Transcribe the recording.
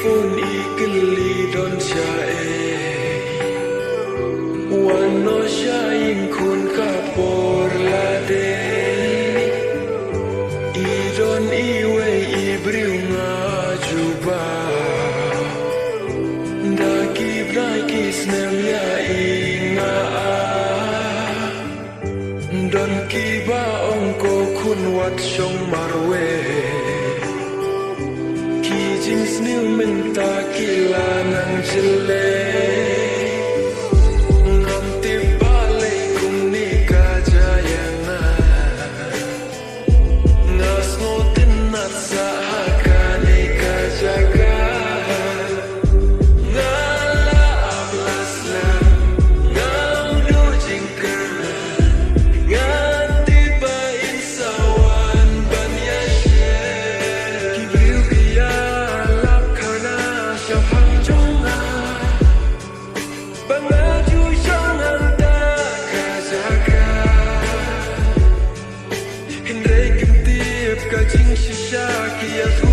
phun y kili don chae wan no shayin kun ka por la de I don I we I briu nga juba da ki brai ki snel ya I nga don ki ba ong ko kun wat shong marwe Jing sniu min ta kila nang jile ngam ti bale kum ni ka jayana ngas no tin nat sa ka ni ka jaga ngala ablas la ngam du jing ker nganti ba insawan ban ya she ki biu biya Jing shisha kia